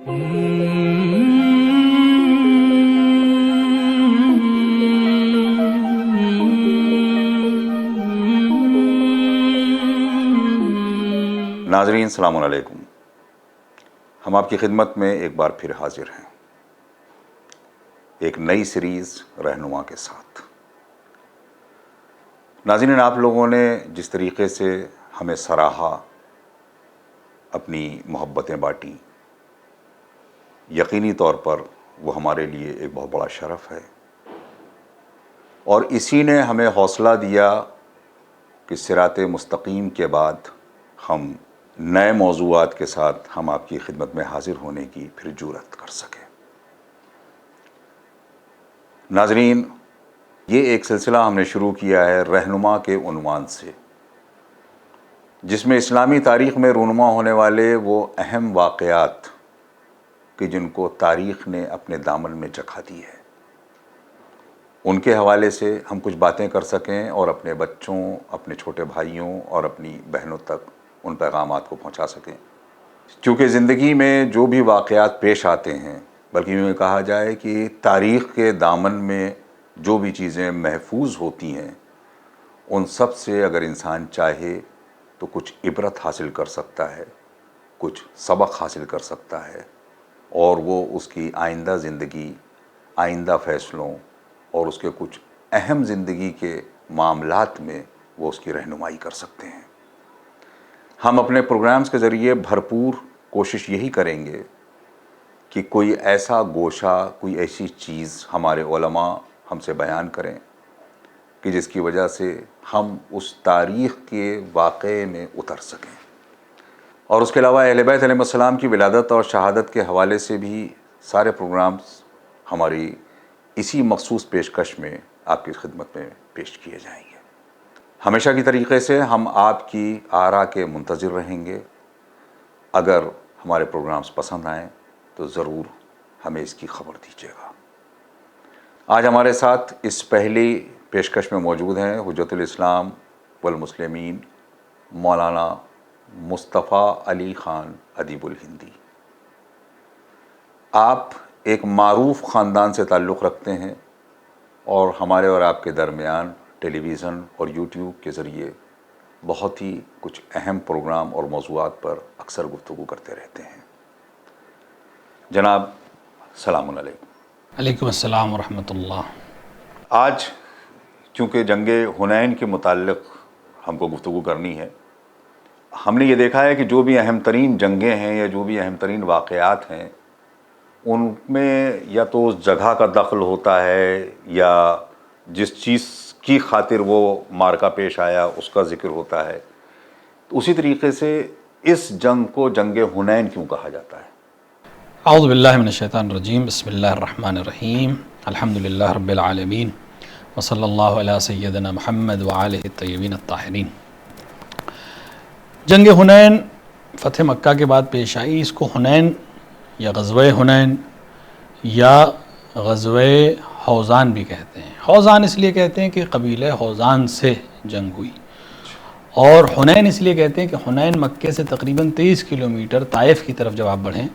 ناظرین السلام علیکم، ہم آپ کی خدمت میں ایک بار پھر حاضر ہیں ایک نئی سیریز رہنما کے ساتھ۔ ناظرین، آپ لوگوں نے جس طریقے سے ہمیں سراہا، اپنی محبتیں بانٹی، یقینی طور پر وہ ہمارے لیے ایک بہت بڑا شرف ہے، اور اسی نے ہمیں حوصلہ دیا کہ صراط مستقیم کے بعد ہم نئے موضوعات کے ساتھ ہم آپ کی خدمت میں حاضر ہونے کی پھر جرأت کر سکیں۔ ناظرین، یہ ایک سلسلہ ہم نے شروع کیا ہے رہنما کے عنوان سے، جس میں اسلامی تاریخ میں رونما ہونے والے وہ اہم واقعات کہ جن کو تاریخ نے اپنے دامن میں چکھا دی ہے، ان کے حوالے سے ہم کچھ باتیں کر سکیں اور اپنے بچوں، اپنے چھوٹے بھائیوں اور اپنی بہنوں تک ان پیغامات کو پہنچا سکیں۔ کیونکہ زندگی میں جو بھی واقعات پیش آتے ہیں، بلکہ یوں کہا جائے کہ تاریخ کے دامن میں جو بھی چیزیں محفوظ ہوتی ہیں، ان سب سے اگر انسان چاہے تو کچھ عبرت حاصل کر سکتا ہے، کچھ سبق حاصل کر سکتا ہے، اور وہ اس کی آئندہ زندگی، آئندہ فیصلوں اور اس کے کچھ اہم زندگی کے معاملات میں وہ اس کی رہنمائی کر سکتے ہیں۔ ہم اپنے پروگرامز کے ذریعے بھرپور کوشش یہی کریں گے کہ کوئی ایسا گوشہ، کوئی ایسی چیز ہمارے علماء ہم سے بیان کریں کہ جس کی وجہ سے ہم اس تاریخ کے واقعے میں اتر سکیں، اور اس کے علاوہ اہل بیت علیہ السلام کی ولادت اور شہادت کے حوالے سے بھی سارے پروگرامز ہماری اسی مخصوص پیشکش میں آپ کی خدمت میں پیش کیے جائیں گے۔ ہمیشہ کی طریقے سے ہم آپ کی آراء کے منتظر رہیں گے۔ اگر ہمارے پروگرامز پسند آئیں تو ضرور ہمیں اس کی خبر دیجیے گا۔ آج ہمارے ساتھ اس پہلی پیشکش میں موجود ہیں حجت الاسلام والمسلمین مولانا مصطفیٰ علی خان ادیب الہندی۔ آپ ایک معروف خاندان سے تعلق رکھتے ہیں، اور ہمارے اور آپ کے درمیان ٹیلی ویژن اور یوٹیوب کے ذریعے بہت ہی کچھ اہم پروگرام اور موضوعات پر اکثر گفتگو کرتے رہتے ہیں۔ جناب السلام علیکم۔ علیکم السلام ورحمۃ اللہ۔ آج چونکہ جنگ حنین کے متعلق ہم کو گفتگو کرنی ہے، ہم نے یہ دیکھا ہے کہ جو بھی اہم ترین جنگیں ہیں یا جو بھی اہم ترین واقعات ہیں، ان میں یا تو اس جگہ کا دخل ہوتا ہے یا جس چیز کی خاطر وہ مارکا پیش آیا اس کا ذکر ہوتا ہے۔ تو اسی طریقے سے اس جنگ کو جنگ حنین کیوں کہا جاتا ہے؟ اعوذ باللہ من الشیطان الرجیم، بسم اللہ الرحمن الرحیم، الحمدللہ رب العالمین، وصلی اللہ علی سیدنا محمد وآلہ الطیبین الطاہرین۔ جنگ حنین فتح مکہ کے بعد پیش آئی۔ اس کو حنین یا غزوہ حنین یا غزوہ حوزان بھی کہتے ہیں۔ حوزان اس لیے کہتے ہیں کہ قبیلہ حوزان سے جنگ ہوئی، اور حنین اس لیے کہتے ہیں کہ حنین مکے سے تقریباً 23 کلومیٹر طائف کی طرف جب آپ بڑھیں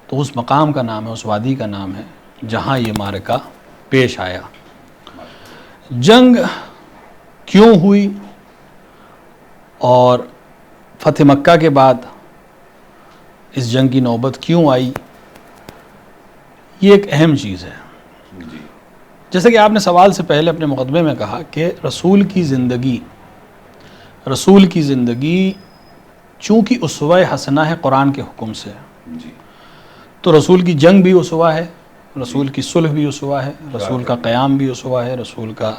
تو اس مقام کا نام ہے، اس وادی کا نام ہے جہاں یہ معرکہ پیش آیا۔ جنگ کیوں ہوئی اور فتح مکہ کے بعد اس جنگ کی نوبت کیوں آئی، یہ ایک اہم چیز ہے۔ جیسے کہ آپ نے سوال سے پہلے اپنے مقدمے میں کہا کہ رسول کی زندگی چونکہ اسوہ حسنہ ہے قرآن کے حکم سے، تو رسول کی جنگ بھی اسوہ ہے، رسول کی صلح بھی اسوہ ہے، رسول کا قیام بھی اسوہ ہے، رسول کا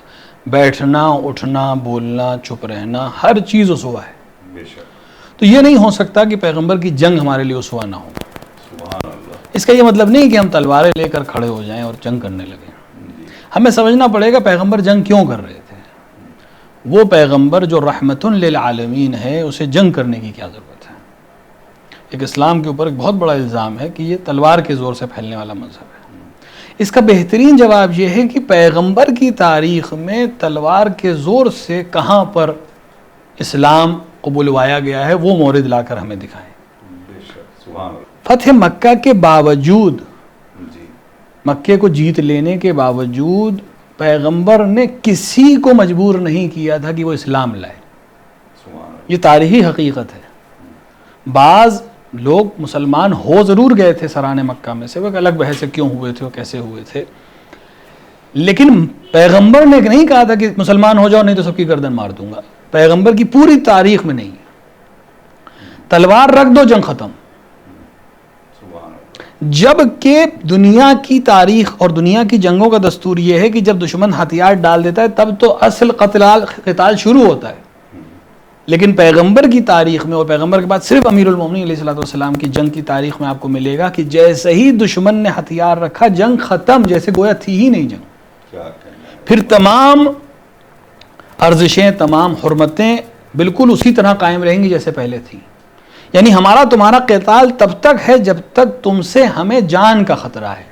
بیٹھنا، اٹھنا، بولنا، چپ رہنا، ہر چیز اسوہ ہے۔ تو یہ نہیں ہو سکتا کہ پیغمبر کی جنگ ہمارے لیے اسوہ نہ ہو۔ اس کا یہ مطلب نہیں کہ ہم تلواریں لے کر کھڑے ہو جائیں اور جنگ کرنے لگیں۔ ہمیں سمجھنا پڑے گا پیغمبر جنگ کیوں کر رہے تھے۔ وہ پیغمبر جو رحمت للعالمین ہے، اسے جنگ کرنے کی کیا ضرورت ہے؟ ایک اسلام کے اوپر ایک بہت بڑا الزام ہے کہ یہ تلوار کے زور سے پھیلنے والا مذہب ہے۔ اس کا بہترین جواب یہ ہے کہ پیغمبر کی تاریخ میں تلوار کے زور سے کہاں پر اسلام کو بلوایا گیا ہے، وہ مورد لا کر ہمیں دکھائیں۔ فتح مکہ کے باوجود، مکے کو جیت لینے کے باوجود پیغمبر نے کسی کو مجبور نہیں کیا تھا کہ وہ اسلام لائے. یہ تاریخی حقیقت ہے. بعض لوگ مسلمان ہو ضرور گئے تھے سرانے مکہ میں سے، وہ ایک الگ بحث ہے کیوں ہوئے تھے اور کیسے ہوئے تھے، لیکن پیغمبر نے نہیں کہا تھا کہ مسلمان ہو جاؤ نہیں تو سب کی گردن مار دوں گا. پیغمبر کی پوری تاریخ میں نہیں. تلوار رکھ دو، جنگ ختم. جب کہ دنیا کی تاریخ اور دنیا کی جنگوں کا دستور یہ ہے کہ جب دشمن ہتھیار ڈال دیتا ہے تب تو اصل قتال شروع ہوتا ہے. لیکن پیغمبر کی تاریخ میں اور پیغمبر کے بعد صرف امیر المومنین علیہ الصلوۃ والسلام کی جنگ کی تاریخ میں آپ کو ملے گا کہ جیسے ہی دشمن نے ہتھیار رکھا جنگ ختم، جیسے گویا تھی ہی نہیں جنگ. پھر تمام ارزشیں، تمام حرمتیں بالکل اسی طرح قائم رہیں گی جیسے پہلے تھی. یعنی ہمارا تمہارا قتال تب تک ہے جب تک تم سے ہمیں جان کا خطرہ ہے.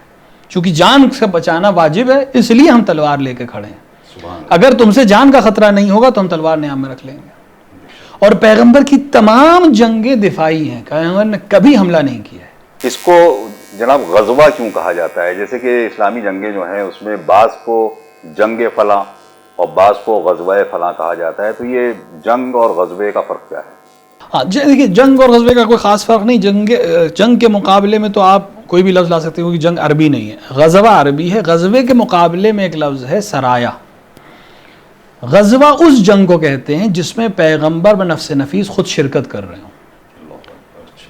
چونکہ جان سے بچانا واجب ہے اس لیے ہم تلوار لے کے کھڑے ہیں. اگر تم سے جان کا خطرہ نہیں ہوگا تو ہم تلوار نیام میں رکھ لیں گے. اور پیغمبر کی تمام جنگیں دفاعی ہیں، پیغمبر نے کبھی حملہ نہیں کیا ہے. اس کو جناب غزوہ کیوں کہا جاتا ہے؟ جیسے کہ اسلامی جنگیں جو ہیں اس میں بعض کو جنگ فلاں اور بعض کو غزوہ فلاں کہا جاتا ہے، تو یہ جنگ اور غزوے کا فرق کیا ہے؟ ہاں دیکھیے، جنگ اور غزوے کا کوئی خاص فرق نہیں. جنگ کے مقابلے میں تو آپ کوئی بھی لفظ لا سکتے ہو کہ جنگ عربی نہیں ہے، غزوہ عربی ہے. غزوے کے مقابلے میں ایک لفظ ہے سرایا. غزوہ اس جنگ کو کہتے ہیں جس میں پیغمبر بنفس نفیس خود شرکت کر رہے ہوں،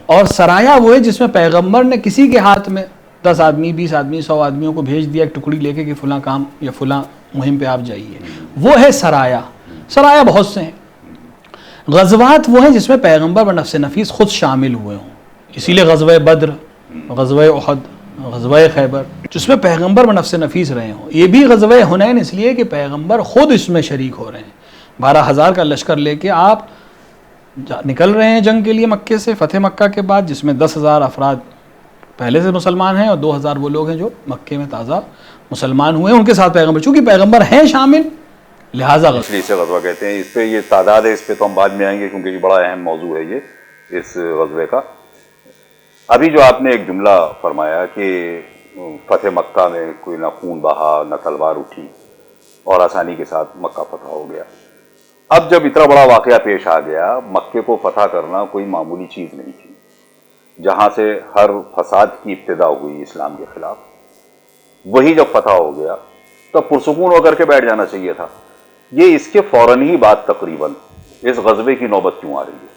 اور سرایا وہ ہے جس میں پیغمبر نے کسی کے ہاتھ میں 10 آدمی 20 آدمی 100 آدمیوں کو بھیج دیا ایک ٹکڑی لے کے کہ فلاں کام یا فلاں مہم پہ آپ جائیے. وہ ہے سرایا. سرایا بہت سے ہیں. غزوات وہ ہیں جس میں پیغمبر بنفس نفیس خود شامل ہوئے ہوں. اسی لیے غزوہ بدر، غزوہ احد، غزوہ خیبر جس میں پیغمبر بنفس نفیس رہے ہوں. یہ بھی غزوہ حنین اس لیے کہ پیغمبر خود اس میں شریک ہو رہے ہیں. 12,000 کا لشکر لے کے آپ نکل رہے ہیں جنگ کے لیے مکے سے فتح مکہ کے بعد، جس میں 10,000 افراد پہلے سے مسلمان ہیں اور 2,000 وہ لوگ ہیں جو مکے میں تازہ مسلمان ہوئے ہیں. ان کے ساتھ پیغمبر، چونکہ پیغمبر ہیں شامل، لہٰذا غزوہ کہتے ہیں. اس پہ یہ تعداد ہے، اس پہ تو ہم بعد میں آئیں گے کیونکہ یہ بڑا اہم موضوع ہے یہ اس غزوے کا. ابھی جو آپ نے ایک جملہ فرمایا کہ فتح مکہ میں کوئی نہ خون بہا نہ تلوار اٹھی اور آسانی کے ساتھ مکہ فتح ہو گیا. اب جب اتنا بڑا واقعہ پیش آ گیا، مکے کو فتح کرنا کوئی معمولی چیز نہیں تھی، جہاں سے ہر فساد کی ابتدا ہوئی اسلام کے خلاف. وہی جب فتح ہو گیا تب پرسکون ہو کر کے بیٹھ جانا چاہیے تھا. یہ اس کے فوراً ہی بعد تقریباً اس غزوے کی نوبت کیوں آ رہی ہے؟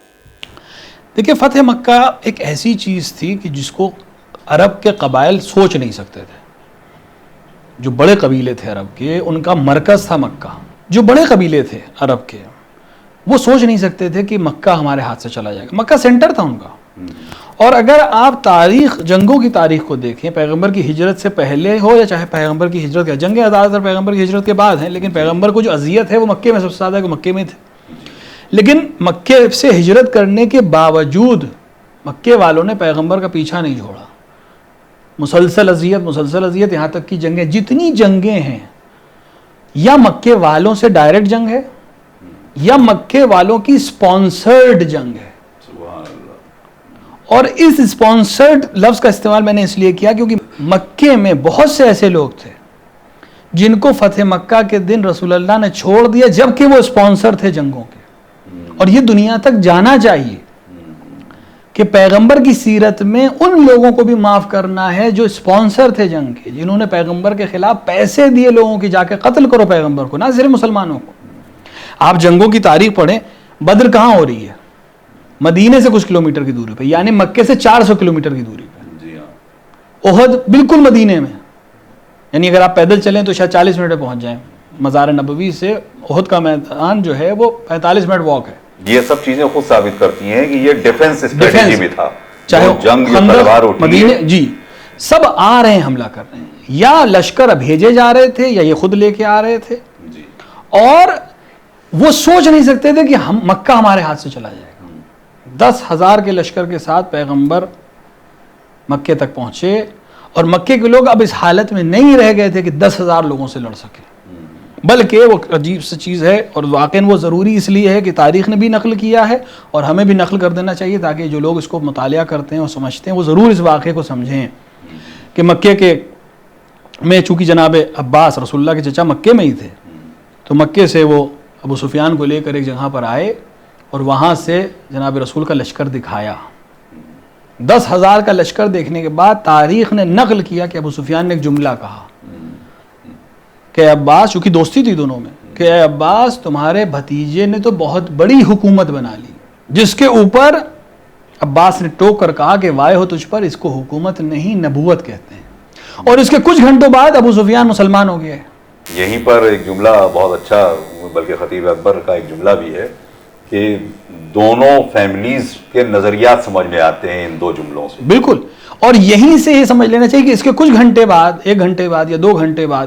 دیکھیں، فتح مکہ ایک ایسی چیز تھی کہ جس کو عرب کے قبائل سوچ نہیں سکتے تھے. جو بڑے قبیلے تھے عرب کے، ان کا مرکز تھا مکہ. جو بڑے قبیلے تھے عرب کے وہ سوچ نہیں سکتے تھے کہ مکہ ہمارے ہاتھ سے چلا جائے گا. مکہ سینٹر تھا ان کا. اور اگر آپ جنگوں کی تاریخ کو دیکھیں، پیغمبر کی ہجرت سے پہلے ہو یا چاہے پیغمبر کی ہجرت کا، جنگیں زیادہ تر پیغمبر کی ہجرت کے بعد ہیں، لیکن پیغمبر کو جو اذیت ہے وہ مکے میں سب سے زیادہ ہے کہ مکے میں تھے. لیکن مکے سے ہجرت کرنے کے باوجود مکے والوں نے پیغمبر کا پیچھا نہیں چھوڑا. مسلسل اذیت، یہاں تک کہ جتنی جنگیں ہیں یا مکے والوں سے ڈائریکٹ جنگ ہے یا مکے والوں کی سپانسرڈ جنگ ہے. اور اس سپانسرڈ لفظ کا استعمال میں نے اس لیے کیا کیونکہ مکے میں بہت سے ایسے لوگ تھے جن کو فتح مکہ کے دن رسول اللہ نے چھوڑ دیا جبکہ وہ سپانسر تھے جنگوں کے. اور یہ دنیا تک جانا چاہیے کہ پیغمبر کی سیرت میں ان لوگوں کو بھی معاف کرنا ہے جو سپانسر تھے جنگ کے، جنہوں نے پیغمبر کے خلاف پیسے دیے لوگوں کی، جا کے قتل کرو پیغمبر کو، نہ صرف مسلمانوں کو. آپ جنگوں کی تاریخ پڑھیں، بدر کہاں ہو رہی ہے؟ مدینے سے کچھ کلومیٹر کی دوری پہ، یعنی مکے سے 400 کلومیٹر کی دوری پہ. احد بالکل مدینے میں، یعنی اگر آپ پیدل چلیں تو شاید 40 منٹ میں پہنچ جائیں. مزار نبوی سے احد کا میدان جو ہے وہ 45 منٹ واک ہے. یہ سب چیزیں خود ثابت کرتی ہیں کہ یہ ڈیفنس اسٹریٹجی بھی تھا. چاہے جنگ تلوار اٹھی، مدینے جی سب آ رہے ہیں حملہ کر رہے ہیں، یا لشکر بھیجے جا رہے تھے یا یہ خود لے کے آ رہے تھے. اور وہ سوچ نہیں سکتے تھے کہ مکہ ہمارے ہاتھ سے چلا جائے گا. 10,000 کے لشکر کے ساتھ پیغمبر مکے تک پہنچے اور مکے کے لوگ اب اس حالت میں نہیں رہ گئے تھے کہ 10,000 لوگوں سے لڑ سکے. بلکہ وہ عجیب سی چیز ہے اور واقعاً وہ ضروری اس لیے ہے کہ تاریخ نے بھی نقل کیا ہے اور ہمیں بھی نقل کر دینا چاہیے تاکہ جو لوگ اس کو مطالعہ کرتے ہیں اور سمجھتے ہیں وہ ضرور اس واقعے کو سمجھیں کہ مکے کے میں چونکہ جناب عباس رسول اللہ کے چچا مکے میں ہی تھے، تو مکے سے وہ ابو سفیان کو لے کر ایک جگہ پر آئے اور وہاں سے جناب رسول کا لشکر دکھایا۔ 10,000 کا لشکر دیکھنے کے بعد تاریخ نے نقل کیا کہ ابو سفیان نے ایک جملہ کہا کہ عباس، چونکہ دوستی تھی دونوں میں، کہ اے عباس تمہارے بھتیجے نے تو بہت بڑی حکومت بنا لی، جس کے اوپر عباس نے ٹوک کر کہا کہ وائے ہو تجھ پر، اس کو حکومت نہیں نبوت کہتے ہیں۔ اور اس کے کچھ گھنٹوں بعد ابو سفیان مسلمان ہو گیا ہے۔ یہیں پر ایک جملہ بہت اچھا، بلکہ خطیب اکبر کا ایک جملہ بھی ہے کہ دونوں فیملیز کے نظریات سمجھ میں آتے ہیں ان دو جملوں سے۔ بالکل، اور یہیں سے یہ سمجھ لینا چاہیے کہ اس کے کچھ گھنٹے بعد، 1 گھنٹے بعد یا 2 گھنٹے بعد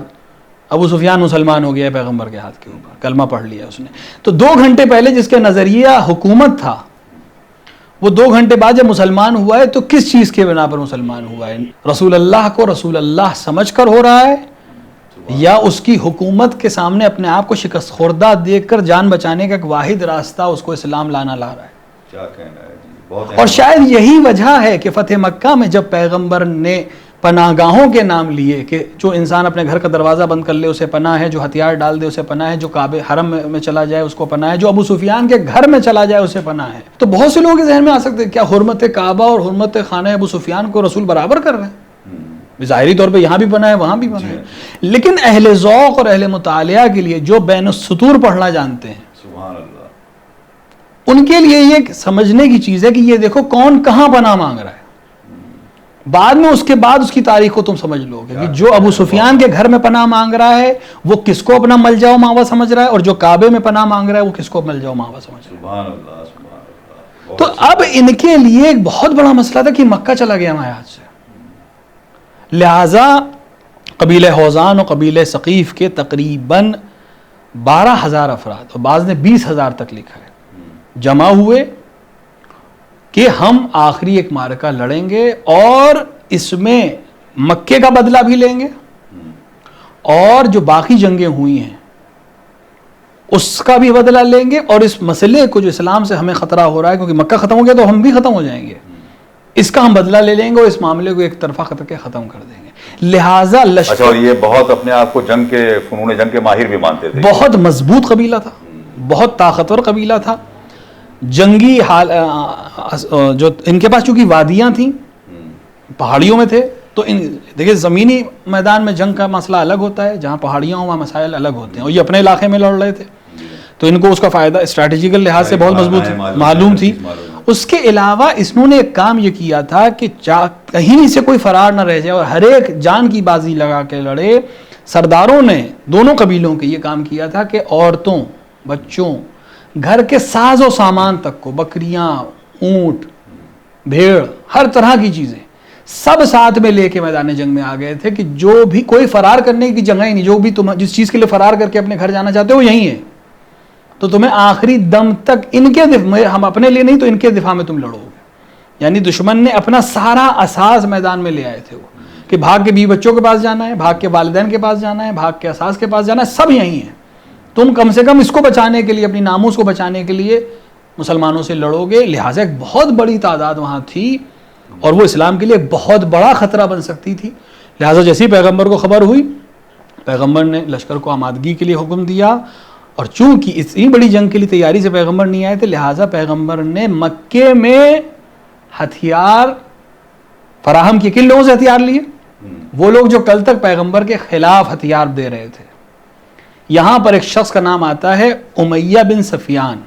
ابو سفیان مسلمان ہو گیا ہے پیغمبر کے ہاتھ کے اوپر، کلمہ پڑھ لیا اس نے۔ تو 2 گھنٹے پہلے جس کے نظریہ حکومت تھا، وہ 2 گھنٹے بعد جب مسلمان ہوا ہے تو کس چیز کے بنا پر مسلمان ہوا ہے؟ رسول اللہ کو رسول اللہ سمجھ کر ہو رہا ہے یا اس کی حکومت کے سامنے اپنے آپ کو شکست خوردہ دیکھ کر جان بچانے کا ایک واحد راستہ اس کو اسلام لانا لا رہا ہے؟ کیا کہنا ہے جی، بہت اور شاید یہی وجہ ہے کہ فتح مکہ میں جب پیغمبر نے پناہ گاہوں کے نام لیے کہ جو انسان اپنے گھر کا دروازہ بند کر لے اسے پناہ ہے، جو ہتھیار ڈال دے اسے پناہ ہے، جو کعبے حرم میں چلا جائے اس کو پناہ ہے، جو ابو سفیان کے گھر میں چلا جائے اسے پناہ ہے، تو بہت سے لوگوں کے ذہن میں آ سکتے ہیں کیا حرمت کعبہ اور حرمت خانہ ابو سفیان کو رسول برابر کر رہے ہیں؟ ظاہری طور پہ یہاں بھی پناہ ہے وہاں بھی پناہ ہے، لیکن اہل ذوق اور اہل مطالعہ کے لیے جو بین السطور پڑھنا جانتے ہیں، سبحان اللہ، ان کے لیے یہ سمجھنے کی چیز ہے کہ یہ دیکھو کون کہاں پناہ مانگ رہا ہے۔ بعد میں اس کے بعد اس کی تاریخ کو تم سمجھ لو گے کہ جو ابو سفیان کے گھر میں پناہ مانگ رہا ہے وہ کس کو اپنا ملجا و ماوا سمجھ رہا ہے، اور جو کعبے میں پناہ مانگ رہا ہے وہ کس کو ملجا و ماوا سمجھ رہا ہے۔ سبحان اللہ، سبحان اللہ۔ تو اب ان کے لیے ایک بہت بڑا مسئلہ تھا کہ مکہ چلا گیا ہمارے ہاتھ سے، لہٰذا قبیلہ حوزان اور قبیلہ ثقیف کے تقریباً 12,000 افراد اور بعض نے 20,000 تک لکھا ہے، جمع ہوئے کہ ہم آخری ایک معرکہ لڑیں گے اور اس میں مکے کا بدلہ بھی لیں گے اور جو باقی جنگیں ہوئی ہیں اس کا بھی بدلہ لیں گے، اور اس مسئلے کو جو اسلام سے ہمیں خطرہ ہو رہا ہے کیونکہ مکہ ختم ہو گیا تو ہم بھی ختم ہو جائیں گے، اس کا ہم بدلہ لے لیں گے اور اس معاملے کو ایک طرفہ کر کے ختم کر دیں گے۔ لہٰذا اچھا، اور یہ بہت اپنے آپ کو جنگ کے فنون جنگ کے ماہر بھی مانتے تھے، بہت مضبوط قبیلہ تھا، بہت طاقتور قبیلہ تھا، جنگی حال جو ان کے پاس چونکہ وادیاں تھیں، پہاڑیوں میں تھے، تو دیکھیں زمینی میدان میں جنگ کا مسئلہ الگ ہوتا ہے، جہاں پہاڑیاں ہوں وہاں مسائل الگ ہوتے ہیں، اور یہ اپنے علاقے میں لڑ رہے تھے تو ان کو اس کا فائدہ اسٹریٹجیکل لحاظ سے بہت مضبوط معلوم تھی۔ اس کے علاوہ انہوں نے ایک کام یہ کیا تھا کہ کہیں سے کوئی فرار نہ رہ جائے اور ہر ایک جان کی بازی لگا کے لڑے۔ سرداروں نے دونوں قبیلوں کے یہ کام کیا تھا کہ عورتوں، بچوں، گھر کے ساز و سامان تک کو، بکریاں، اونٹ، بھیڑ، ہر طرح کی چیزیں سب ساتھ میں لے کے میدان جنگ میں آ گئے تھے کہ جو بھی کوئی فرار کرنے کی جگہ ہی نہیں، جو بھی تم جس چیز کے لیے فرار کر کے اپنے گھر جانا چاہتے ہو یہی ہے، تو تمہیں آخری دم تک ان کے ہم اپنے لیے نہیں تو ان کے دفاع میں تم لڑو گے۔ یعنی دشمن نے اپنا سارا اساس میدان میں لے آئے تھے وہ کہ بھاگ کے بیوی بچوں کے پاس جانا ہے، بھاگ کے والدین کے پاس جانا ہے، بھاگ کے اساس کے پاس جانا ہے، سب یہی ہیں، تم کم سے کم اس کو بچانے کے لیے، اپنی ناموس کو بچانے کے لیے مسلمانوں سے لڑو گے۔ لہٰذا ایک بہت بڑی تعداد وہاں تھی اور وہ اسلام کے لیے ایک بہت بڑا خطرہ بن سکتی تھی۔ لہٰذا جیسے ہی پیغمبر کو خبر ہوئی، پیغمبر نے لشکر کو آمادگی کے لیے حکم دیا، اور چونکہ اتنی بڑی جنگ کے لیے تیاری سے پیغمبر نہیں آئے تھے، لہٰذا پیغمبر نے مکے میں ہتھیار فراہم کیے۔ کن لوگوں سے ہتھیار لیے؟ وہ لوگ جو کل تک پیغمبر کے خلاف ہتھیار دے رہے تھے۔ یہاں پر ایک شخص کا نام آتا ہے امیہ بن سفیان،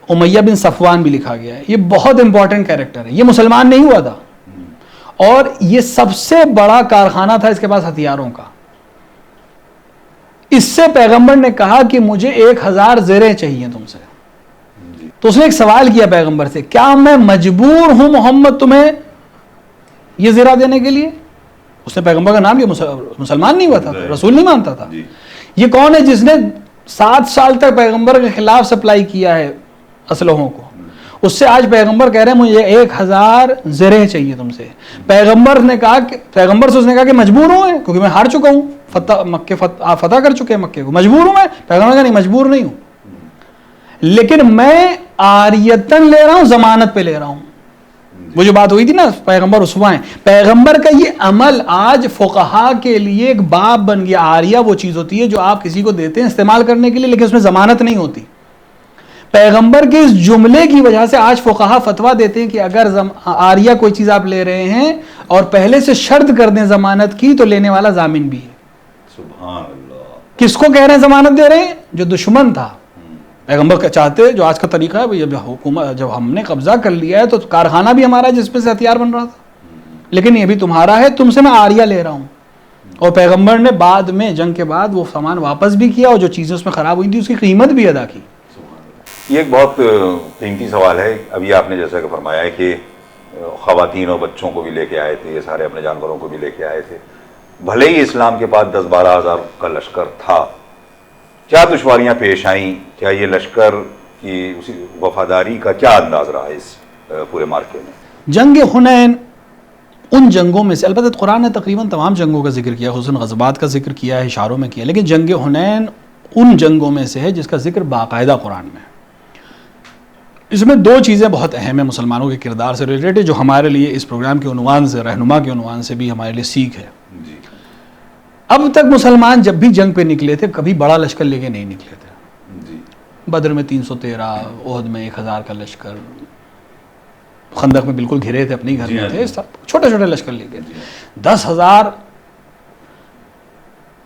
امیہ بن صفوان بھی لکھا گیا ہے، یہ بہت امپورٹنٹ کیریکٹر ہے، یہ مسلمان نہیں ہوا تھا اور یہ سب سے بڑا کارخانہ تھا اس کے پاس ہتھیاروں کا۔ اس سے پیغمبر نے کہا کہ مجھے 1000 زریں چاہیے تم سے، تو اس نے ایک سوال کیا پیغمبر سے، کیا میں مجبور ہوں محمد تمہیں یہ زرہ دینے کے لیے؟ اس نے پیغمبر کا نام لیا، مسلمان نہیں ہوا تھا، رسول نہیں مانتا تھا۔ یہ کون ہے جس نے 7 سال تک پیغمبر کے خلاف سپلائی کیا ہے اسلحوں کو؟ اس سے آج پیغمبر کہہ رہے ہیں مجھے 1000 زرہ چاہیے تم سے. پیغمبر سے اس نے کہا کہ مجبور ہوں میں, کیونکہ میں ہار چکا ہوں, آپ فتح کر چکے ہیں مکے کو, مجبور ہوں میں. پیغمبر کہا نہیں مجبور نہیں ہوں, لیکن میں عاریتن لے رہا ہوں, ضمانت پہ لے رہا ہوں. وہ جو بات ہوئی تھی نا پیغمبر اسوا ہیں, پیغمبر کا یہ عمل آج فقہا کے لیے ایک باب بن گیا. عاریہ وہ چیز ہوتی ہے جو آپ کسی کو دیتے ہیں استعمال کرنے کے لیے, لیکن اس میں ضمانت نہیں ہوتی. پیغمبر کے اس جملے کی وجہ سے آج فقہا فتویٰ دیتے ہیں کہ اگر عاریہ کوئی چیز آپ لے رہے ہیں اور پہلے سے شرط کر دیں ضمانت کی, تو لینے والا ضامن بھی ہے. سبحان اللہ. کس کو کہہ رہے ہیں ضمانت دے رہے ہیں؟ جو دشمن تھا. پیغمبر کا چاہتے جو آج کا طریقہ ہے, جب ہم نے قبضہ کر لیا ہے تو کارخانہ بھی ہمارا ہے جس پہ سے ہتھیار بن رہا تھا, لیکن یہ بھی تمہارا ہے, تم سے میں عاریہ لے رہا ہوں. اور پیغمبر نے بعد میں جنگ کے بعد وہ سامان واپس بھی کیا, اور جو چیزیں اس میں خراب ہوئی تھی اس کی قیمت بھی ادا کی. یہ ایک بہت قیمتی سوال ہے. ابھی آپ نے جیسا کہ فرمایا ہے کہ خواتین اور بچوں کو بھی لے کے آئے تھے, یہ سارے اپنے جانوروں کو بھی لے کے آئے تھے. بھلے ہی اسلام کے پاس 10-12 ہزار کا لشکر تھا, کیا دشواریاں پیش آئیں؟ کیا یہ لشکر کی اسی وفاداری کا کیا انداز رہا ہے اس پورے مارکے میں؟ جنگ حنین ان جنگوں میں سے, البتہ قرآن نے تقریباً تمام جنگوں کا ذکر کیا, خصوصاً غزوات کا ذکر کیا ہے, اشاروں میں کیا, لیکن جنگ حنین ان جنگوں میں سے ہے جس کا ذکر باقاعدہ قرآن میں ہے. اس میں 2 چیزیں بہت اہم ہیں مسلمانوں کے کردار سے ریلیٹڈ, جو ہمارے لیے اس پروگرام کے عنوان سے, رہنما کے عنوان سے بھی ہمارے لیے سیکھ ہے. اب تک مسلمان جب بھی جنگ پہ نکلے تھے کبھی بڑا لشکر لے کے نہیں نکلے تھے. بدر میں 313, احد میں 1000 کا لشکر, خندق میں بالکل گھرے تھے, اپنے گھر میں تھے, چھوٹے چھوٹے لشکر لے گئے تھے. 10,000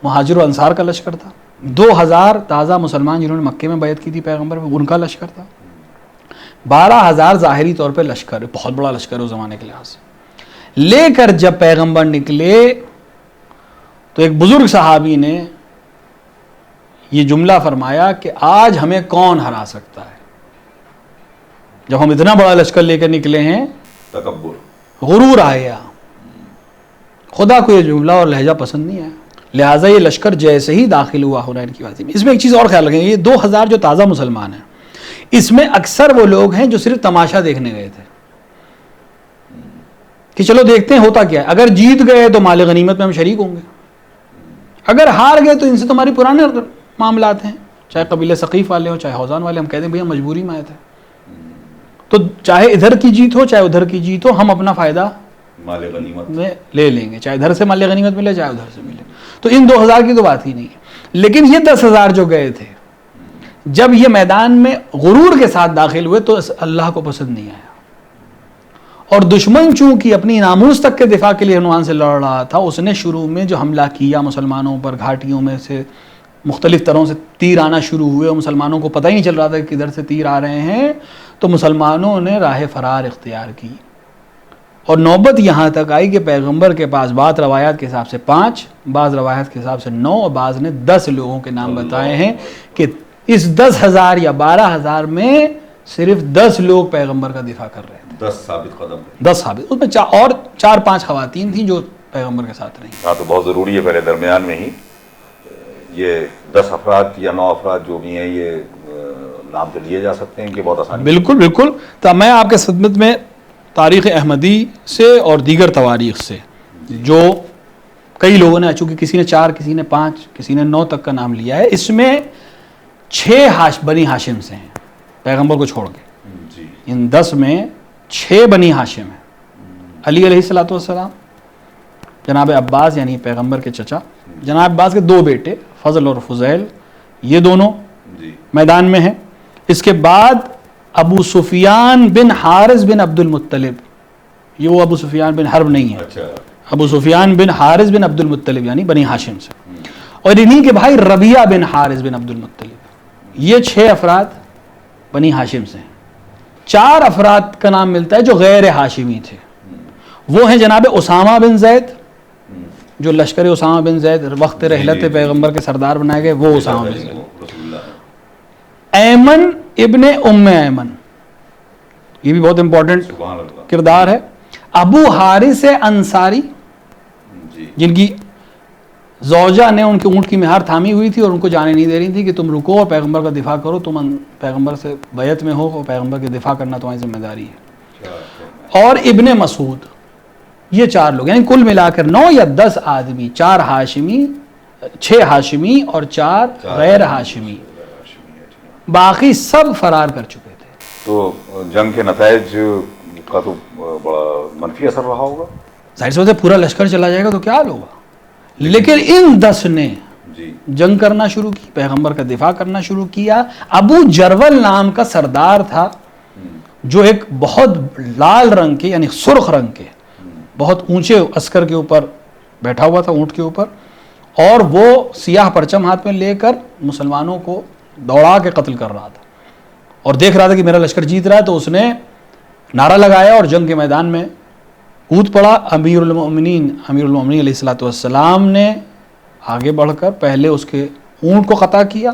مہاجر و انصار کا لشکر تھا. 2,000 تازہ مسلمان جنہوں نے مکے میں بیعت کی تھی پیغمبر میں, ان کا لشکر تھا. 12,000 ظاہری طور پہ لشکر, بہت بڑا لشکر ہے اس زمانے کے لحاظ سے. لے کر جب پیغمبر نکلے تو ایک بزرگ صحابی نے یہ جملہ فرمایا کہ آج ہمیں کون ہرا سکتا ہے. جب ہم اتنا بڑا لشکر لے کر نکلے ہیں, تکبر, غرور آ گیا. خدا کو یہ جملہ اور لہجہ پسند نہیں آیا, لہٰذا یہ لشکر جیسے ہی داخل ہوا حنین کی وادی میں. اس میں ایک چیز اور خیال رکھیں, یہ 2,000 جو تازہ مسلمان ہیں, اس میں اکثر وہ لوگ ہیں جو صرف تماشا دیکھنے گئے تھے کہ چلو دیکھتے ہیں ہوتا کیا ہے. اگر جیت گئے تو مال غنیمت میں ہم شریک ہوں گے, اگر ہار گئے تو ان سے تمہاری پرانے معاملات ہیں, چاہے قبیلہ ثقیف والے ہوں چاہے حوزان والے. ہم کہتے ہیں بھئی ہم مجبوری میں آئے تھے, تو چاہے ادھر کی جیت ہو چاہے ادھر کی جیت ہو, ہم اپنا فائدہ مال غنیمت میں لے لیں گے, چاہے ادھر سے مال غنیمت ملے چاہے ادھر سے ملے. تو ان 2,000 کی تو بات ہی نہیں ہے. لیکن یہ 10,000 جو گئے تھے, جب یہ میدان میں غرور کے ساتھ داخل ہوئے تو اللہ کو پسند نہیں آیا. اور دشمن چونکہ اپنی ناموس تک کے دفاع کے لیے عنوان سے لڑ رہا تھا, اس نے شروع میں جو حملہ کیا مسلمانوں پر, گھاٹیوں میں سے مختلف طرح سے تیر آنا شروع ہوئے, اور مسلمانوں کو پتہ ہی نہیں چل رہا تھا کہ کدھر سے تیر آ رہے ہیں, تو مسلمانوں نے راہ فرار اختیار کی. اور نوبت یہاں تک آئی کہ پیغمبر کے پاس بعض روایات کے حساب سے 5, بعض روایات کے حساب سے 9, اور بعض نے 10 لوگوں کے نام بتائے ہیں کہ اس 10,000 یا 12,000 میں صرف 10 لوگ پیغمبر کا دفاع کر رہے تھے. 10 ثابت قدم, 10 ثابت, اس میں اور 4-5 خواتین تھیں جو پیغمبر کے ساتھ رہیں. ہاں, تو بہت ضروری ہے پہلے درمیان میں ہی یہ 10 افراد یا 9 افراد جو بھی ہیں, یہ نام تو لیے جا سکتے ہیں کہ بہت آسانی. بالکل بالکل. تو میں آپ کے خدمت میں تاریخ احمدی سے اور دیگر تواریخ سے, جو کئی لوگوں نے, چونکہ کسی نے 4 کسی نے 5 کسی نے 9 تک کا نام لیا ہے, اس میں 6 بنی ہاشم سے ہیں پیغمبر کو چھوڑ کے. ان 10 میں 6 بنی ہاشم ہیں. علی علیہ الصلوۃ والسلام, جناب عباس یعنی پیغمبر کے چچا, جناب عباس کے 2 بیٹے فضل اور فضیل, یہ دونوں میدان میں ہیں. اس کے بعد ابو سفیان بن حارث بن عبد المطلب, یہ وہ ابو سفیان بن حرب نہیں ہے, ابو سفیان بن حارث بن عبد المطلب یعنی بنی ہاشم سے. اور انہی کے بھائی ربیعہ بن حارث بن عبد المطلب. یہ 6 افراد بنی ہاشم سے ہیں. 4 افراد کا نام ملتا ہے جو غیر ہاشمی تھے, وہ ہیں جناب اسامہ بن زید, جو لشکر اسامہ بن زید وقت رحلت پیغمبر کے سردار بنائے گئے, وہ اسامہ بن زید. ایمن ابن ام ایمن, یہ بھی بہت امپورٹنٹ کردار ہے. ابو حارث انصاری, جن کی زوجہ نے ان کے اونٹ کی مہار تھامی ہوئی تھی اور ان کو جانے نہیں دے رہی تھی کہ تم رکو اور پیغمبر کا دفاع کرو، تم پیغمبر سے بیعت میں ہو اور پیغمبر کے دفاع کرنا تمہاری ذمہ داری ہے۔ اور ابن مسعود، یہ 4 لوگ، یعنی کل ملا کر 9 یا 10 آدمی، 4 ہاشمی، 6 ہاشمی اور 4 غیر ہاشمی، باقی سب فرار کر چکے تھے۔ تو جنگ کے نتائج کا تو بڑا منفی اثر رہا ہوگا۔ ظاہر سی بات ہے پورا لشکر چلا جائے گا تو کیا حال ہوگا، لیکن ان 10 نے جنگ کرنا شروع کی، پیغمبر کا دفاع کرنا شروع کیا۔ ابو جرول نام کا سردار تھا جو ایک بہت لال رنگ کے، یعنی سرخ رنگ کے بہت اونچے عسکر کے اوپر بیٹھا ہوا تھا، اونٹ کے اوپر، اور وہ سیاہ پرچم ہاتھ میں لے کر مسلمانوں کو دوڑا کے قتل کر رہا تھا اور دیکھ رہا تھا کہ میرا لشکر جیت رہا ہے، تو اس نے نعرہ لگایا اور جنگ کے میدان میں کود پڑا۔ امیر المؤمنین علیہ الصلوۃ والسلام نے آگے بڑھ کر پہلے اس کے اونٹ کو قطع کیا،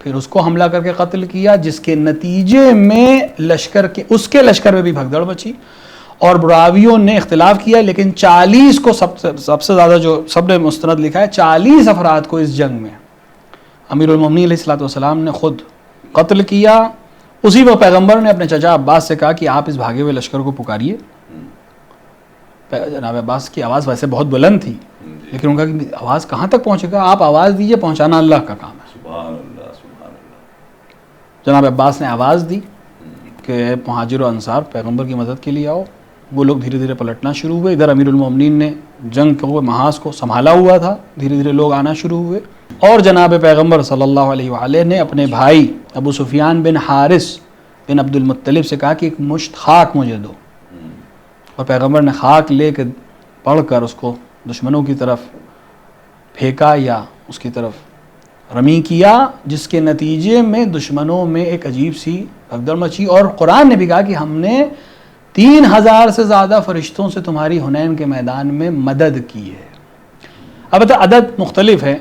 پھر اس کو حملہ کر کے قتل کیا، جس کے نتیجے میں اس کے لشکر میں بھی بھگدڑ مچی، اور براویوں نے اختلاف کیا، لیکن 40 کو سب سے زیادہ جو سب نے مستند لکھا ہے، 40 افراد کو اس جنگ میں امیر المؤمنین علیہ الصلوۃ والسلام نے خود قتل کیا۔ اسی وقت پیغمبر نے اپنے چچا عباس سے کہا کہ آپ اس بھاگے ہوئے لشکر کو پکاریے۔ جناب عباس کی آواز ویسے بہت بلند تھی، لیکن ان کا کہ آواز کہاں تک پہنچے گا، آپ آواز دیجئے، پہنچانا اللہ کا کام ہے۔ سبحان اللہ سبحان اللہ۔ جناب عباس نے آواز دی کہ مہاجر و انصار پیغمبر کی مدد کے لیے آؤ۔ وہ لوگ دھیرے دھیرے پلٹنا شروع ہوئے۔ ادھر امیر المومنین نے جنگ کو محاذ کو سنبھالا ہوا تھا، دھیرے دھیرے لوگ آنا شروع ہوئے، اور جناب پیغمبر صلی اللہ علیہ وآلہ نے اپنے بھائی ابو سفیان بن حارث بن عبد المطلب سے کہا کہ ایک مشت خاک مجھے دو، اور پیغمبر نے خاک لے کے پڑھ کر اس کو دشمنوں کی طرف پھینکا یا اس کی طرف رمی کیا، جس کے نتیجے میں دشمنوں میں ایک عجیب سی بھگدڑ مچی، اور قرآن نے بھی کہا کہ ہم نے 3000 سے زیادہ فرشتوں سے تمہاری حنین کے میدان میں مدد کی ہے۔ البتہ عدد مختلف ہے،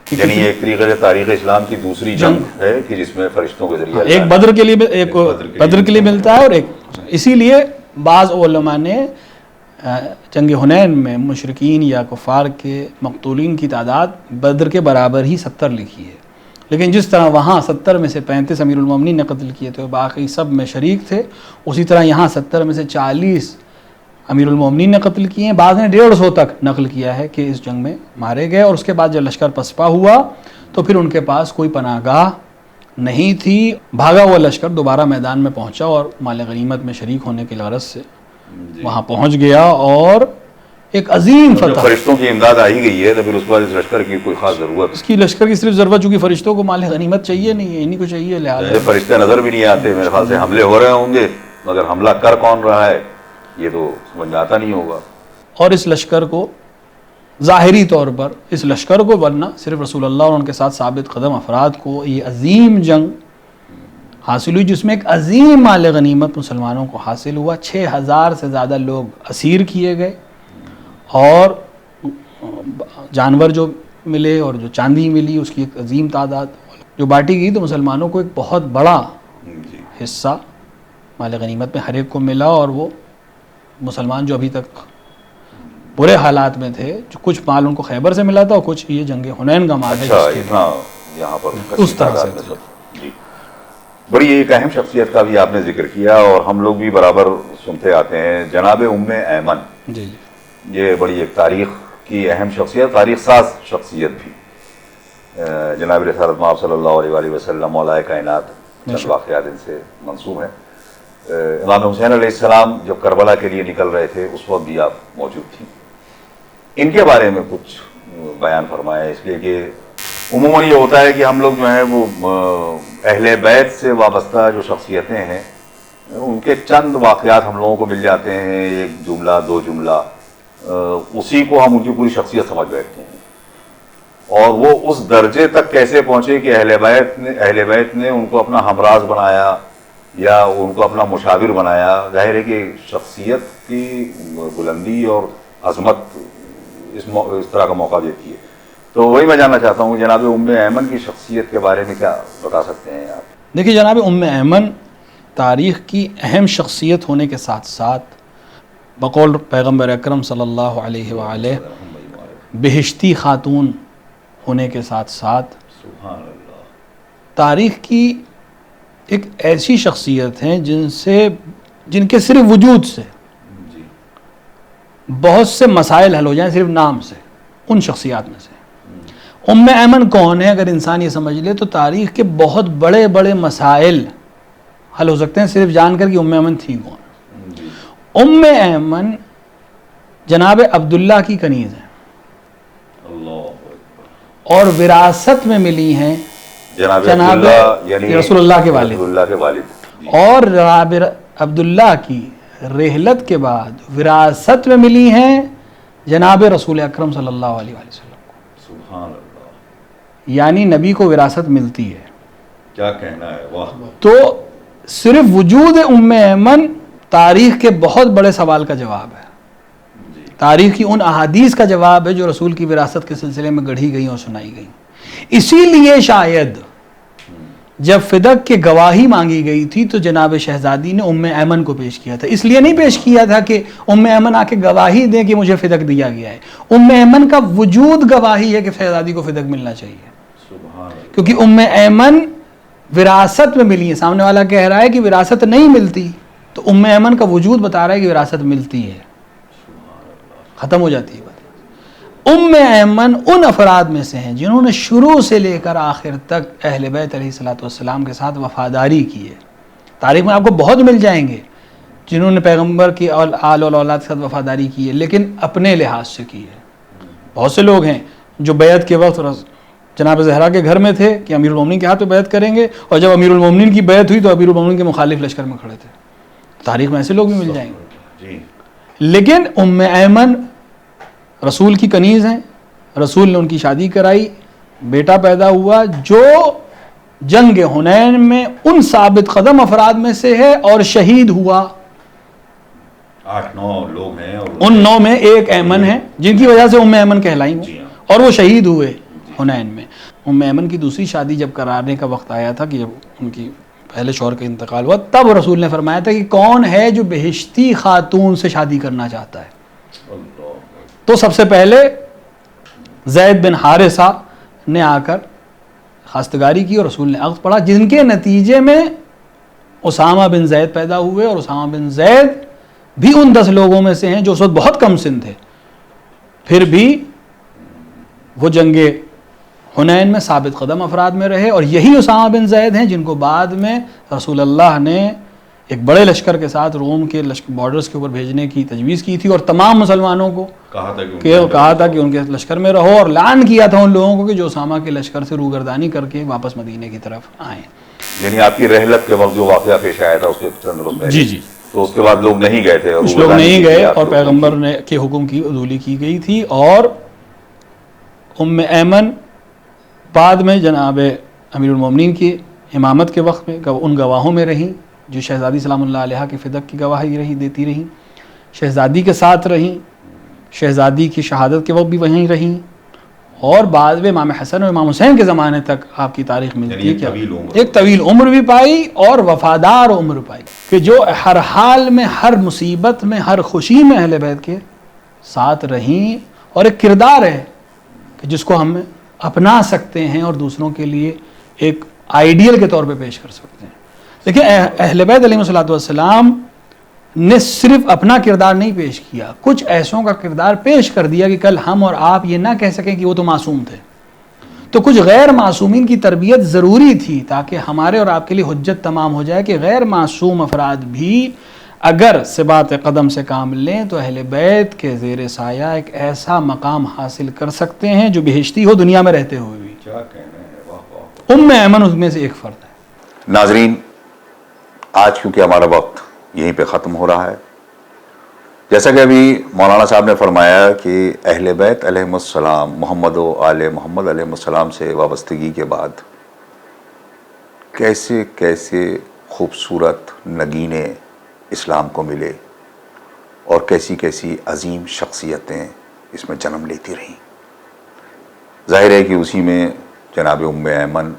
یعنی ایک طریقے سے تاریخ اسلام کی دوسری جنگ ہے کہ جس میں فرشتوں کے ذریعے ایک بدر کے لیے ایک بدر کے لیے ملتا ہے، اور ایک اسی لیے بعض علماء نے جنگ حنین میں مشرکین یا کفار کے مقتولین کی تعداد بدر کے برابر ہی 70 لکھی ہے، لیکن جس طرح وہاں 70 میں سے 35 امیر المومنین نے قتل کیے تھے، باقی سب میں شریک تھے، اسی طرح یہاں 70 میں سے 40 امیر المومنین نے قتل کیے ہیں۔ بعض نے 150 تک نقل کیا ہے کہ اس جنگ میں مارے گئے، اور اس کے بعد جب لشکر پسپا ہوا تو پھر ان کے پاس کوئی پناہ گاہ نہیں تھی، بھاگا ہوا لشکر دوبارہ میدان میں پہنچا اور مال غنیمت میں شریک ہونے کی غرض سے وہاں پہنچ گیا، اور ایک عظیم فتح۔ فرشتوں کی امداد آ ہی گئی ہے تو پھر اس کے بعد اس لشکر کی کوئی خاص ضرورت، اس کی لشکر کی صرف ضرورت، چونکہ فرشتوں کو مال غنیمت چاہیے نہیں ہے، انہی کو چاہیے، لہٰذا فرشتے نظر بھی نہیں آتے، میرے خیال سے حملے ہو رہے ہوں گے مگر حملہ کر کون رہا ہے یہ تو سمجھ میں آتا نہیں ہوگا۔ اور اس لشکر کو ظاہری طور پر اس لشکر کو، ورنہ صرف رسول اللہ اور ان کے ساتھ ثابت قدم افراد کو یہ عظیم جنگ حاصل ہوئی، جس میں ایک عظیم مال غنیمت مسلمانوں کو حاصل ہوا۔ 6000 سے زیادہ لوگ اسیر کیے گئے، اور جانور جو ملے اور جو چاندی ملی اس کی ایک عظیم تعداد جو بانٹی گئی، تو مسلمانوں کو ایک بہت بڑا حصہ مال غنیمت میں ہر ایک کو ملا، اور وہ مسلمان جو ابھی تک برے حالات میں تھے، جو کچھ مال ان کو خیبر سے ملا تھا اور کچھ یہ جنگ حنین کا مال ہے یہاں پر اس طرح سے جی۔ بڑی ایک اہم شخصیت کا بھی آپ نے ذکر کیا اور ہم لوگ بھی برابر سنتے آتے ہیں، جناب ام ایمن۔ جی یہ بڑی ایک تاریخ کی اہم شخصیت، تاریخ ساز شخصیت بھی، جناب رسالت مآب صلی اللہ علیہ وآلہ وسلم مولا کائنات، چند واقعات ان سے منسوب ہیں۔ امام حسین علیہ السلام جب کربلا کے لیے نکل رہے تھے اس وقت بھی آپ موجود تھیں، ان کے بارے میں کچھ بیان فرمائیں، اس لیے کہ عموماً یہ ہوتا ہے کہ ہم لوگ جو ہیں وہ اہل بیت سے وابستہ جو شخصیتیں ہیں ان کے چند واقعات ہم لوگوں کو مل جاتے ہیں، ایک جملہ 2 جملہ، اسی کو ہم ان کی پوری شخصیت سمجھ بیٹھتے ہیں، اور وہ اس درجے تک کیسے پہنچے کہ اہل بیت نے ان کو اپنا ہمراز بنایا یا ان کو اپنا مشاور بنایا۔ ظاہر ہے کہ شخصیت کی بلندی اور عظمت اس طرح کا موقع دیتی ہے، تو وہی میں جاننا چاہتا ہوں جناب ام ایمن کی شخصیت کے بارے میں کیا بتا سکتے ہیں آپ؟ دیکھیے، جناب ام ایمن تاریخ کی اہم شخصیت ہونے کے ساتھ ساتھ بقول پیغمبر اکرم صلی اللہ علیہ وآلہ بہشتی خاتون ہونے کے ساتھ ساتھ سبحان اللہ. تاریخ کی ایک ایسی شخصیت ہیں جن کے صرف وجود سے جی. بہت سے مسائل حل ہو جائیں، صرف نام سے. ان شخصیات میں سے ام ایمن کون ہے؟ اگر انسان یہ سمجھ لے تو تاریخ کے بہت بڑے بڑے مسائل حل ہو سکتے ہیں صرف جان کر کہ ام ایمن تھی کون. جی. ام ایمن جناب عبداللہ کی کنیز ہیں اللہ اور وراثت میں ملی ہیں جناب جناب عبداللہ یعنی رسول اللہ کے والد. رسول اللہ کے والد. جی. اور جناب عبداللہ کی رحلت کے بعد وراثت میں ملی ہیں جناب رسول اکرم صلی اللہ علیہ وآلہ وسلم. سبحان اللہ. یعنی نبی کو وراثت ملتی ہے. کیا کہنا ہے، واہ. تو صرف وجود ام ایمن تاریخ کے بہت بڑے سوال کا جواب ہے. جی. تاریخ کی ان احادیث کا جواب ہے جو رسول کی وراثت کے سلسلے میں گڑھی گئی اور سنائی گئی. اسی لیے شاید جب فدق کی گواہی مانگی گئی تھی تو جناب شہزادی نے ام ایمن کو پیش کیا تھا. اس لیے نہیں پیش کیا تھا کہ ام ایمن آ کے گواہی دے کہ مجھے فدق دیا گیا ہے. ام ایمن کا وجود گواہی ہے کہ شہزادی کو فدق ملنا چاہیے، سبحان اللہ. کیونکہ ام ایمن وراثت میں ملی ہے. سامنے والا کہہ رہا ہے کہ وراثت نہیں ملتی، تو ام ایمن کا وجود بتا رہا ہے کہ وراثت ملتی ہے. ختم ہو جاتی ہے بات. ام ایمن ان افراد میں سے ہیں جنہوں نے شروع سے لے کر آخر تک اہل بیت علیہ الصلوۃ والسلام کے ساتھ وفاداری کی ہے. تاریخ میں آپ کو بہت مل جائیں گے جنہوں نے پیغمبر کی آل اور اولاد کے ساتھ وفاداری کی ہے، لیکن اپنے لحاظ سے کی ہے. بہت سے لوگ ہیں جو بیعت کے وقت جناب زہرا کے گھر میں تھے کہ امیر المومنین کے ہاتھ پہ بیعت کریں گے، اور جب امیر المومنین کی بیعت ہوئی تو امیر المومنین کے مخالف لشکر میں کھڑے تھے. تاریخ میں ایسے لوگ بھی مل جائیں گے. جی. لیکن ام ایمن رسول کی کنیز ہیں. رسول نے ان کی شادی کرائی، بیٹا پیدا ہوا جو جنگ حنین میں ان ثابت قدم افراد میں سے ہے اور شہید ہوا. 8-9 لوگ ہیں اور ان 9 میں ایک ایمن ہے جن کی وجہ سے ام ایمن کہلائی وہ، جی ہاں. اور وہ شہید ہوئے حنین میں. ام ایمن کی دوسری شادی جب کرانے کا وقت آیا تھا کہ جب ان کی پہلے شوہر کا انتقال ہوا، تب رسول نے فرمایا تھا کہ کون ہے جو بہشتی خاتون سے شادی کرنا چاہتا ہے. اللہ. تو سب سے پہلے زید بن حارثہ نے آ کر خواستگاری کی اور رسول نے عقد پڑھا، جن کے نتیجے میں اسامہ بن زید پیدا ہوئے. اور اسامہ بن زید بھی ان 10 لوگوں میں سے ہیں جو اس وقت بہت کم سن تھے، پھر بھی وہ جنگ حنین میں ثابت قدم افراد میں رہے. اور یہی اسامہ بن زید ہیں جن کو بعد میں رسول اللہ نے ایک بڑے لشکر کے ساتھ روم کے بارڈرز کے اوپر بھیجنے کی تجویز کی تھی، اور تمام مسلمانوں کو کہا تھا کہ ان کے لشکر میں رہو، اور اعلان کیا تھا ان لوگوں کو کہ جو اسامہ کے لشکر سے روگردانی کر کے واپس مدینے کی طرف آئیں. یعنی آپ کی رحلت کے وقت جو واقعہ پیش آیا تھا اس کے چند روز پہلے، جی جی، تو اس کے بعد لوگ نہیں گئے تھے، کچھ لوگ نہیں گئے اور پیغمبر نے کے حکم کی عدولی کی گئی تھی. اور ام ایمن بعد میں جناب امیر المومنین کی امامت کے وقت میں ان گواہوں میں رہیں جو شہزادی سلام اللہ علیہ کی فدق کی گواہی دیتی رہیں، شہزادی کے ساتھ رہیں، شہزادی کی شہادت کے وقت بھی وہیں رہیں، اور بعد میں امام حسن اور امام حسین کے زمانے تک آپ کی تاریخ ملتی ہے کہ ایک طویل عمر بھی پائی اور وفادار عمر پائی، کہ جو ہر حال میں، ہر مصیبت میں، ہر خوشی میں اہل بیت کے ساتھ رہیں. اور ایک کردار ہے کہ جس کو ہم اپنا سکتے ہیں اور دوسروں کے لیے ایک آئیڈیل کے طور پہ پیش کر سکتے ہیں. لیکن اہل بیت علیہ الصلوۃ والسلام نے صرف اپنا کردار نہیں پیش کیا، کچھ ایسوں کا کردار پیش کر دیا کہ کل ہم اور آپ یہ نہ کہہ سکیں کہ وہ تو معصوم تھے. تو کچھ غیر معصومین کی تربیت ضروری تھی تاکہ ہمارے اور آپ کے لیے حجت تمام ہو جائے کہ غیر معصوم افراد بھی اگر ثبات قدم سے کام لیں تو اہل بیت کے زیر سایہ ایک ایسا مقام حاصل کر سکتے ہیں جو بہشتی ہو دنیا میں رہتے ہوئے بھی. کیا کہنا ہے، واہ واہ. ام ایمن اس میں سے ایک فرد ہے. ناظرین، آج کیونکہ ہمارا وقت یہیں پہ ختم ہو رہا ہے، جیسا کہ ابھی مولانا صاحب نے فرمایا کہ اہل بیت علیہ السلام، محمد و آل محمد علیہ السلام سے وابستگی کے بعد کیسے کیسے خوبصورت نگینے اسلام کو ملے اور کیسی کیسی عظیم شخصیتیں اس میں جنم لیتی رہیں. ظاہر ہے کہ اسی میں جناب ام ایمن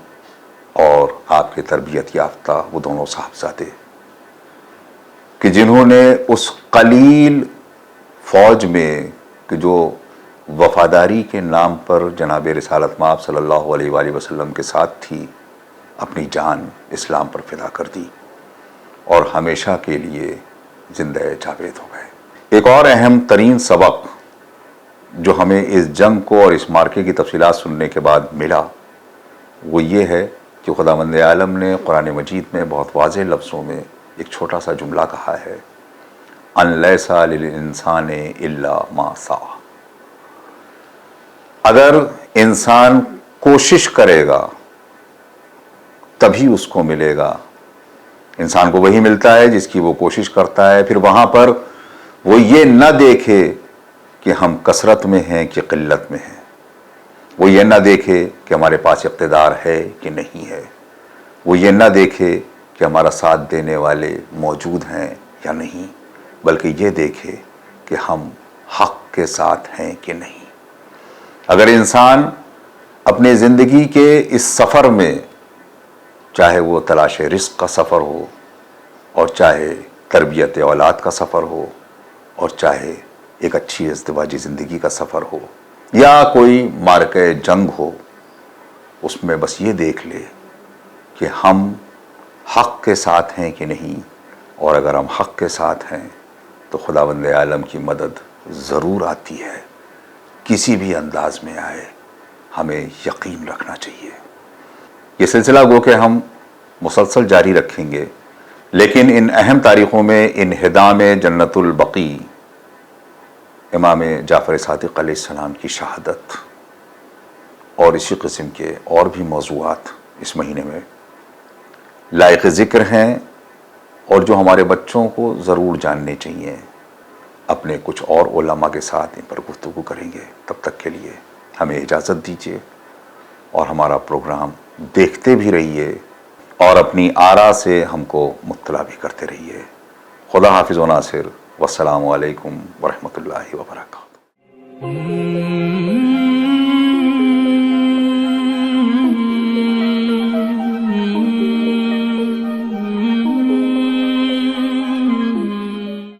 اور آپ کے تربیت یافتہ وہ دونوں صاحبزادے کہ جنہوں نے اس قلیل فوج میں کہ جو وفاداری کے نام پر جناب رسالت مآب صلی اللہ علیہ وآلہ وسلم کے ساتھ تھی، اپنی جان اسلام پر فدا کر دی اور ہمیشہ کے لیے زندہ جاوید ہو گئے۔ ایک اور اہم ترین سبق جو ہمیں اس جنگ کو اور اس مارکے کی تفصیلات سننے کے بعد ملا وہ یہ ہے کہ خداوند عالم نے قرآن مجید میں بہت واضح لفظوں میں ایک چھوٹا سا جملہ کہا ہے، ان لیس للانسان الا ما سعی۔ اگر انسان کوشش کرے گا تبھی اس کو ملے گا۔ انسان کو وہی ملتا ہے جس کی وہ کوشش کرتا ہے۔ پھر وہاں پر وہ یہ نہ دیکھے کہ ہم کثرت میں ہیں کہ قلت میں ہیں، وہ یہ نہ دیکھے کہ ہمارے پاس اقتدار ہے کہ نہیں ہے، وہ یہ نہ دیکھے کہ ہمارا ساتھ دینے والے موجود ہیں یا نہیں، بلکہ یہ دیکھے کہ ہم حق کے ساتھ ہیں کہ نہیں۔ اگر انسان اپنے زندگی کے اس سفر میں، چاہے وہ تلاش رزق کا سفر ہو اور چاہے تربیت اولاد کا سفر ہو اور چاہے ایک اچھی ازدواجی زندگی کا سفر ہو یا کوئی معرکہ جنگ ہو، اس میں بس یہ دیکھ لے کہ ہم حق کے ساتھ ہیں کہ نہیں، اور اگر ہم حق کے ساتھ ہیں تو خداوند عالم کی مدد ضرور آتی ہے، کسی بھی انداز میں آئے، ہمیں یقین رکھنا چاہیے۔ یہ سلسلہ گو کہ ہم مسلسل جاری رکھیں گے، لیکن ان اہم تاریخوں میں انہدام جنت البقیع امام جعفر صادق علیہ السلام کی شہادت اور اسی قسم کے اور بھی موضوعات اس مہینے میں لائق ذکر ہیں اور جو ہمارے بچوں کو ضرور جاننے چاہیے۔ اپنے کچھ اور علماء کے ساتھ ان پر گفتگو کریں گے۔ تب تک کے لیے ہمیں اجازت دیجیے اور ہمارا پروگرام دیکھتے بھی رہیے اور اپنی آراء سے ہم کو مطلع بھی کرتے رہیے۔ خدا حافظ و ناصر، والسلام علیکم ورحمۃ اللہ وبرکاتہ۔